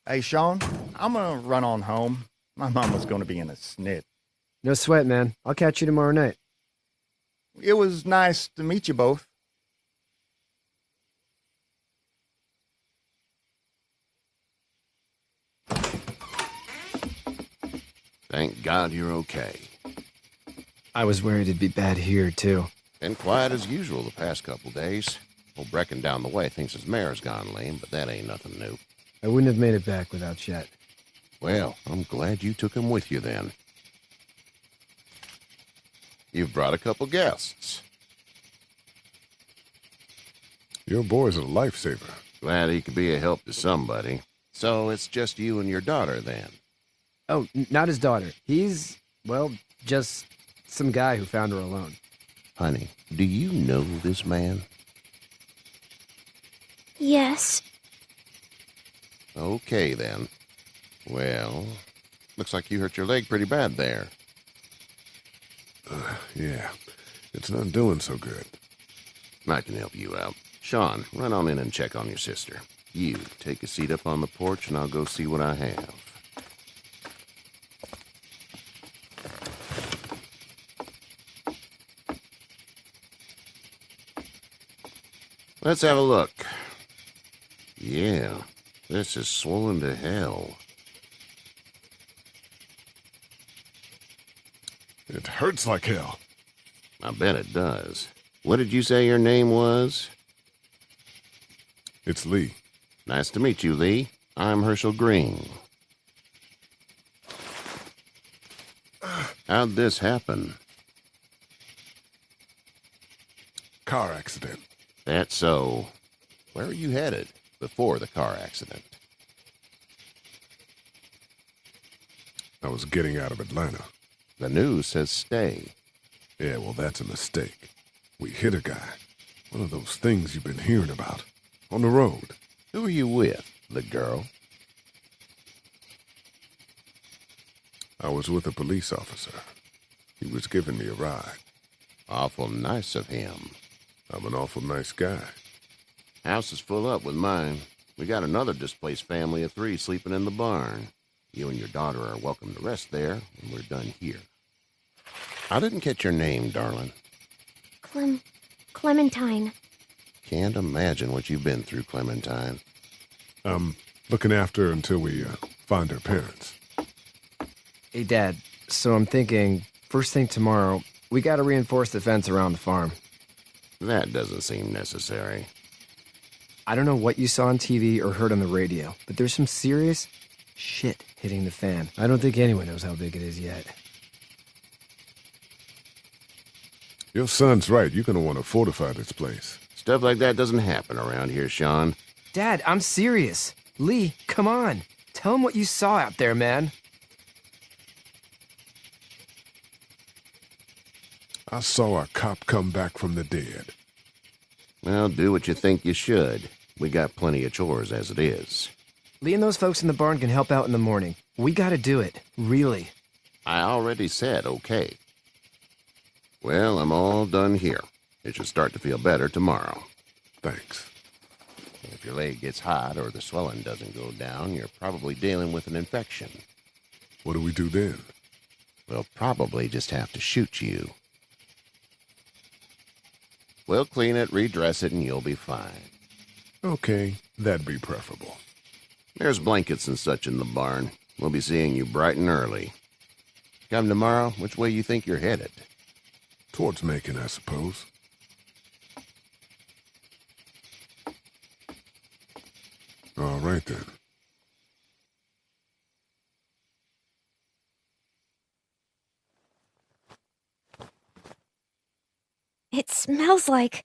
Hey, Sean, I'm gonna run on home. My mama's gonna be in a snit. No sweat, man. I'll catch you tomorrow night. It was nice to meet you both. Thank God you're okay. I was worried it'd be bad here, too. Been quiet as usual the past couple days. Old Brecken down the way thinks his mare's gone lame, but that ain't nothing new. I wouldn't have made it back without Chet. Well, I'm glad you took him with you then. You've brought a couple guests. Your boy's a lifesaver. Glad he could be a help to somebody. So it's just you and your daughter then? Oh, not his daughter. He's, well, just some guy who found her alone. Honey, do you know this man? Yes. Okay, then. Well, looks like you hurt your leg pretty bad there. Yeah, it's not doing so good. I can help you out. Sean, run on in and check on your sister. You, take a seat up on the porch and I'll go see what I have. Let's have a look. Yeah, this is swollen to hell. It hurts like hell. I bet it does. What did you say your name was? It's Lee. Nice to meet you, Lee. I'm Herschel Green. How'd this happen? Car accident. That's so. Where are you headed before the car accident? I was getting out of Atlanta. The news says stay. Yeah, well, that's a mistake. We hit a guy. One of those things you've been hearing about. On the road. Who are you with? The girl? I was with a police officer. He was giving me a ride. Awful nice of him. I'm an awful nice guy. House is full up with mine. We got another displaced family of 3 sleeping in the barn. You and your daughter are welcome to rest there when we're done here. I didn't catch your name, darling. Clementine. Can't imagine what you've been through, Clementine. I'm looking after her until we find her parents. Hey, Dad, so I'm thinking, first thing tomorrow, we gotta reinforce the fence around the farm. That doesn't seem necessary. I don't know what you saw on TV or heard on the radio, but there's some serious shit hitting the fan. I don't think anyone knows how big it is yet. Your son's right. You're gonna want to fortify this place. Stuff like that doesn't happen around here, Sean. Dad, I'm serious. Lee, come on. Tell him what you saw out there, man. I saw a cop come back from the dead. Well, do what you think you should. We got plenty of chores as it is. Lee and those folks in the barn can help out in the morning. We gotta do it. Really. I already said okay. Well, I'm all done here. It should start to feel better tomorrow. Thanks. If your leg gets hot or the swelling doesn't go down, you're probably dealing with an infection. What do we do then? We'll probably just have to shoot you. We'll clean it, redress it, and you'll be fine. Okay, that'd be preferable. There's blankets and such in the barn. We'll be seeing you bright and early. Come tomorrow, which way you think you're headed? Towards Macon, I suppose. All right, then. It smells like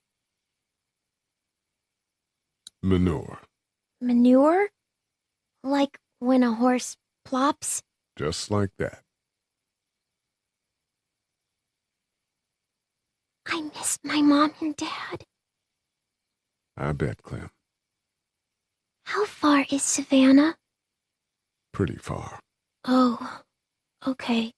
Manure. manure? Like when a horse plops? Just like that. I miss my mom and dad. I bet, Clem. How far is Savannah? Pretty far. Oh, okay.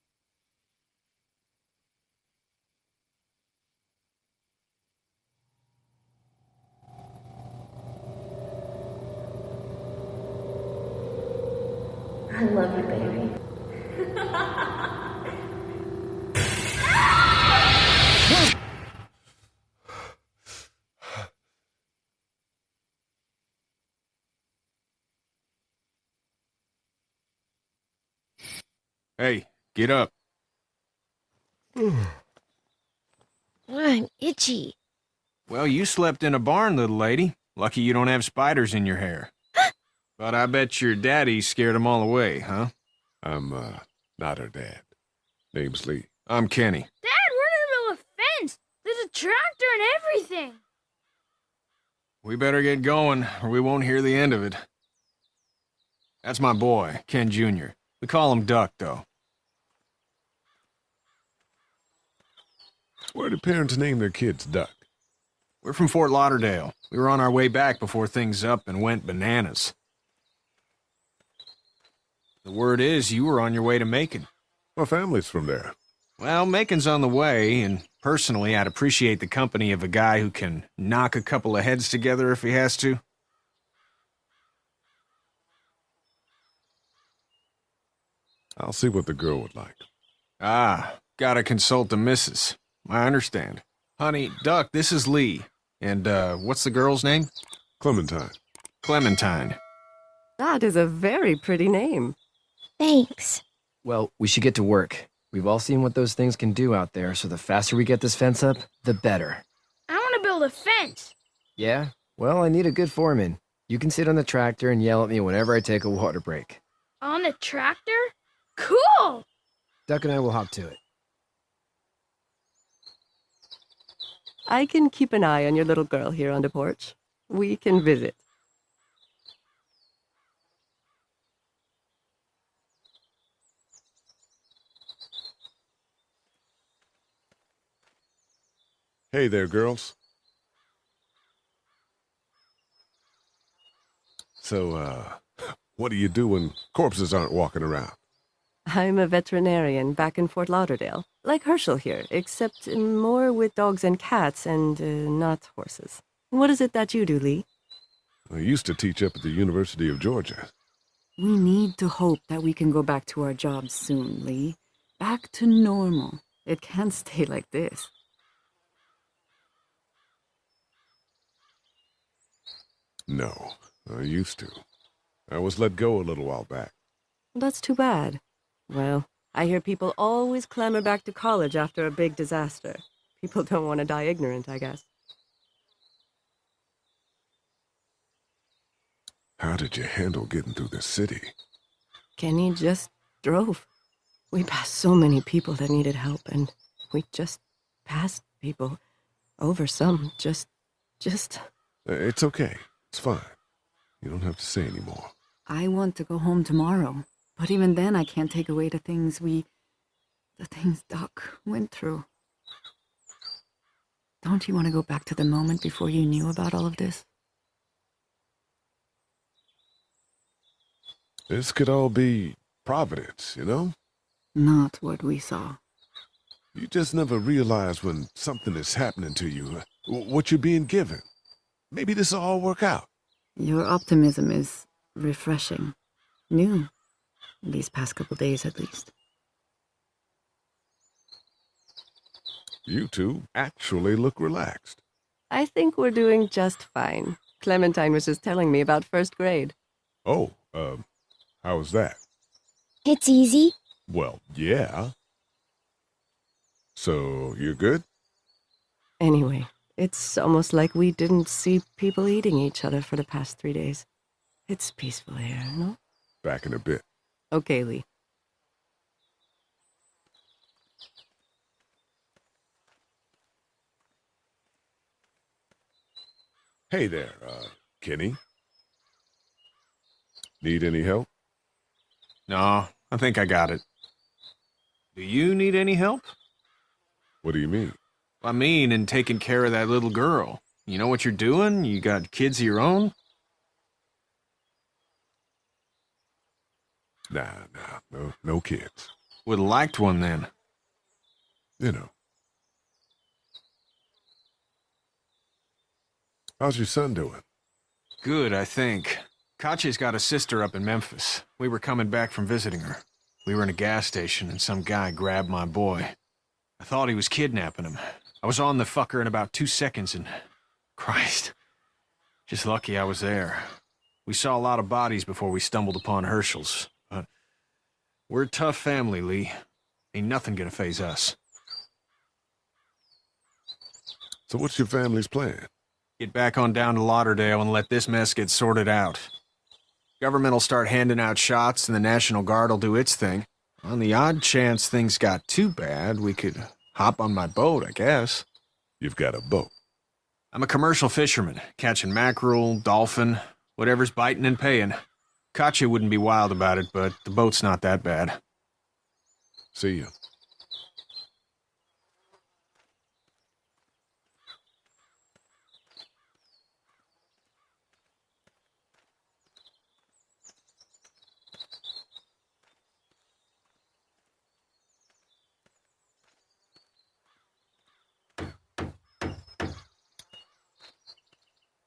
I love you, baby. Hey, get up. I'm itchy. Well, you slept in a barn, little lady. Lucky you don't have spiders in your hair. But I bet your daddy scared them all away, huh? I'm, not her dad. Name's Lee. I'm Kenny. Dad, we're in the middle of a fence. There's a tractor and everything. We better get going, or we won't hear the end of it. That's my boy, Ken Jr. We call him Duck, though. Where do parents name their kids Duck? We're from Fort Lauderdale. We were on our way back before things up and went bananas. The word is you were on your way to Macon. My family's from there. Well, Macon's on the way, and personally, I'd appreciate the company of a guy who can knock a couple of heads together if he has to. I'll see what the girl would like. Ah, gotta consult the missus. I understand. Honey, Duck, this is Lee. And, what's the girl's name? Clementine. Clementine. That is a very pretty name. Thanks. Well, we should get to work. We've all seen what those things can do out there, so the faster we get this fence up, the better. I want to build a fence. Yeah? Well, I need a good foreman. You can sit on the tractor and yell at me whenever I take a water break. On the tractor? Cool! Duck and I will hop to it. I can keep an eye on your little girl here on the porch. We can visit. Hey there, girls. So, what do you do when corpses aren't walking around? I'm a veterinarian back in Fort Lauderdale, like Herschel here, except more with dogs and cats and not horses. What is it that you do, Lee? I used to teach up at the University of Georgia. We need to hope that we can go back to our jobs soon, Lee. Back to normal. It can't stay like this. No, I used to. I was let go a little while back. That's too bad. Well, I hear people always clamor back to college after a big disaster. People don't want to die ignorant, I guess. How did you handle getting through the city? Kenny just drove. We passed so many people that needed help, and we just passed people. Over some, just... It's okay. It's fine. You don't have to say any more. I want to go home tomorrow. But even then, I can't take away the things Doc went through. Don't you want to go back to the moment before you knew about all of this? This could all be Providence, you know? Not what we saw. You just never realize when something is happening to you, what you're being given. Maybe this will all work out. Your optimism is refreshing. New. These past couple days, at least. You two actually look relaxed. I think we're doing just fine. Clementine was just telling me about first grade. Oh, how was that? It's easy. Well, yeah. So, you're good? Anyway, it's almost like we didn't see people eating each other for the past 3 days. It's peaceful here, no? Back in a bit. Okay, Lee. Hey there, Kenny. Need any help? No, I think I got it. Do you need any help? What do you mean? I mean, in taking care of that little girl. You know what you're doing? You got kids of your own? Nah, no kids. Would've liked one then. You know. How's your son doing? Good, I think. Katya's got a sister up in Memphis. We were coming back from visiting her. We were in a gas station and some guy grabbed my boy. I thought he was kidnapping him. I was on the fucker in about 2 seconds and... Christ. Just lucky I was there. We saw a lot of bodies before we stumbled upon Herschel's. But we're a tough family, Lee. Ain't nothing gonna faze us. So what's your family's plan? Get back on down to Lauderdale and let this mess get sorted out. Government will start handing out shots and the National Guard will do its thing. On the odd chance things got too bad, we could hop on my boat, I guess. You've got a boat. I'm a commercial fisherman, catching mackerel, dolphin, whatever's biting and paying. Katya wouldn't be wild about it, but the boat's not that bad. See you.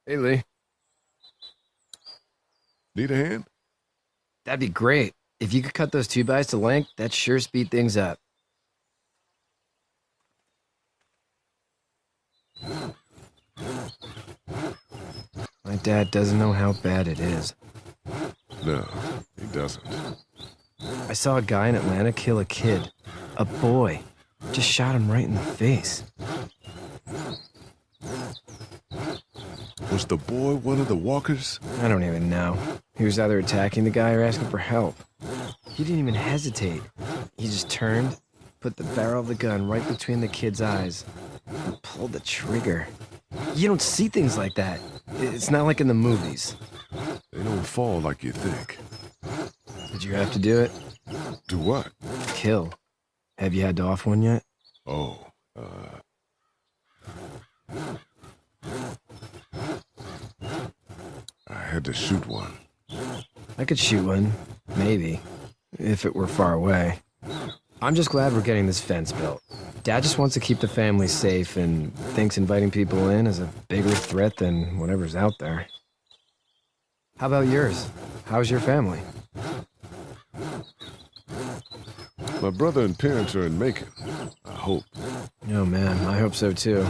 Hey, Lee. Need a hand? That'd be great. If you could cut those 2x to length, that'd sure speed things up. My dad doesn't know how bad it is. No, he doesn't. I saw a guy in Atlanta kill a kid. A boy. Just shot him right in the face. Was the boy one of the walkers? I don't even know. He was either attacking the guy or asking for help. He didn't even hesitate. He just turned, put the barrel of the gun right between the kid's eyes, and pulled the trigger. You don't see things like that. It's not like in the movies. They don't fall like you think. Did you have to do it? Do what? Kill. Have you had to off one yet? Oh, I had to shoot one. I could shoot one. Maybe. If it were far away. I'm just glad we're getting this fence built. Dad just wants to keep the family safe and thinks inviting people in is a bigger threat than whatever's out there. How about yours? How's your family? My brother and parents are in Macon. I hope. Oh man, I hope so too.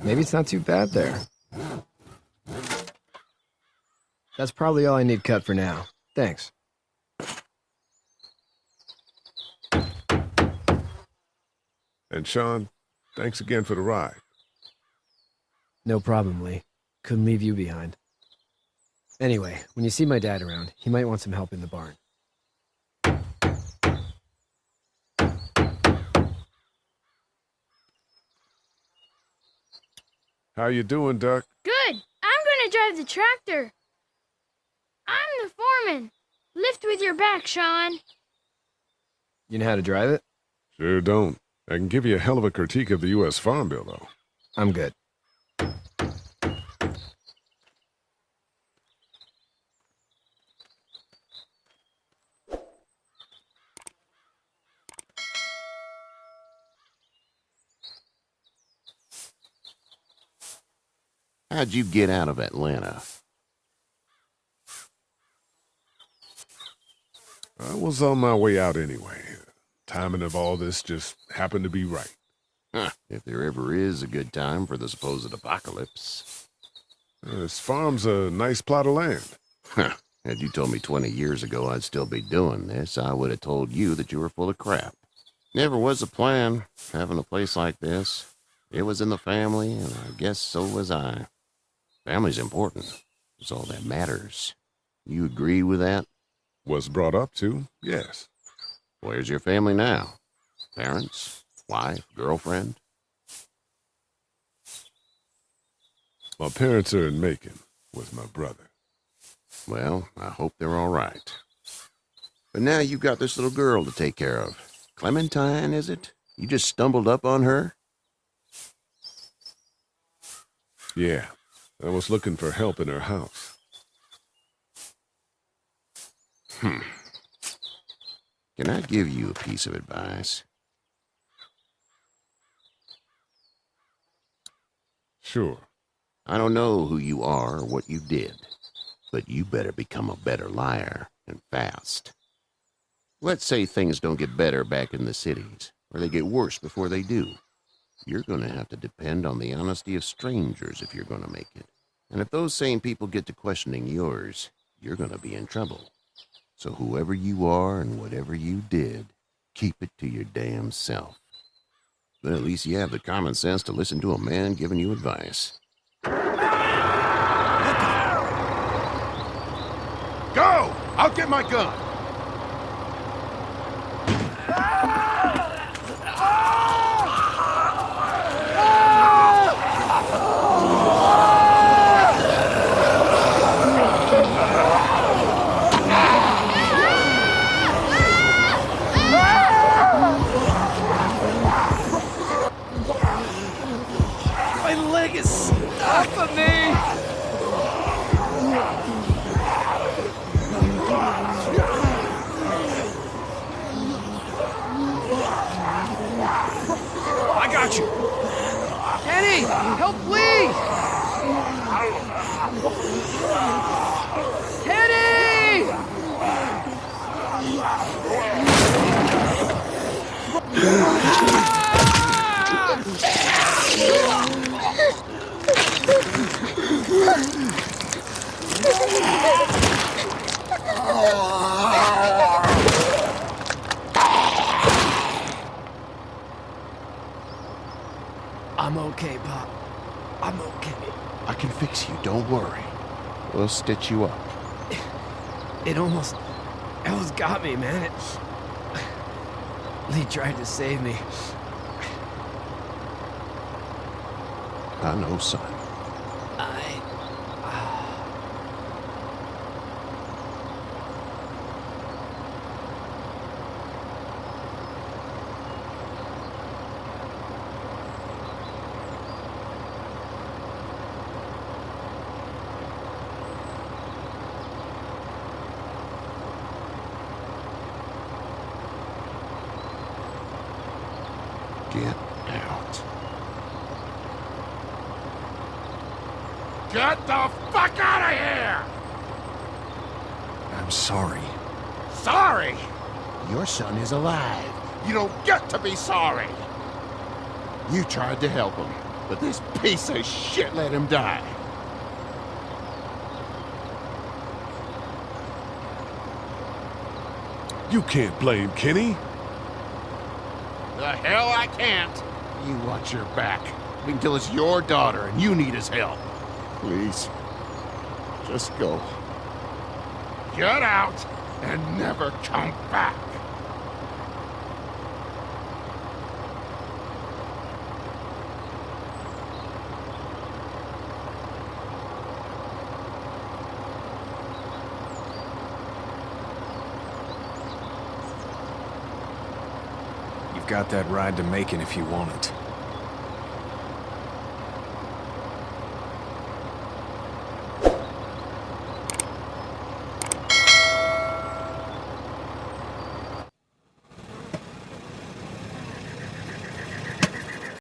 Maybe it's not too bad there. That's probably all I need cut for now. Thanks. And Sean, thanks again for the ride. No problem, Lee. Couldn't leave you behind. Anyway, when you see my dad around, he might want some help in the barn. How you doing, Duck? Good. I'm gonna drive the tractor. I'm the foreman. Lift with your back, Sean. You know how to drive it? Sure don't. I can give you a hell of a critique of the U.S. Farm Bill, though. I'm good. How'd you get out of Atlanta? I was on my way out anyway. Timing of all this just happened to be right. Huh, if there ever is a good time for the supposed apocalypse. This farm's a nice plot of land. Huh, had you told me 20 years ago I'd still be doing this, I would have told you that you were full of crap. Never was a plan, having a place like this. It was in the family, and I guess so was I. Family's important. It's all that matters. You agree with that? Was brought up to, yes. Where's your family now? Parents? Wife? Girlfriend? My parents are in Macon with my brother. Well, I hope they're all right. But now you've got this little girl to take care of. Clementine, is it? You just stumbled up on her? Yeah, I was looking for help in her house. Can I give you a piece of advice? Sure. I don't know who you are or what you did, But you better become a better liar, and fast. Let's say things don't get better back in the cities, or they get worse before they do. You're gonna have to depend on the honesty of strangers if you're gonna make it. And if those same people get to questioning yours, you're gonna be in trouble. So whoever you are and whatever you did, keep it to your damn self. But at least you have the common sense to listen to a man giving you advice. Go! I'll get my gun! My leg is off of me! I got you. Kenny! Help Lee! Kenny! I'm okay, Pop. I'm okay. I can fix you, don't worry. We'll stitch you up. It almost got me, man. Lee tried to save me. I know, son. Get out. Get the fuck out of here! I'm sorry. Sorry? Your son is alive. You don't get to be sorry! You tried to help him, but this piece of shit let him die. You can't blame Kenny. The hell I can't. You watch your back. Wait until it's your daughter and you need his help. Please. Just go. Get out and never come back. You've got that ride to Macon if you want it.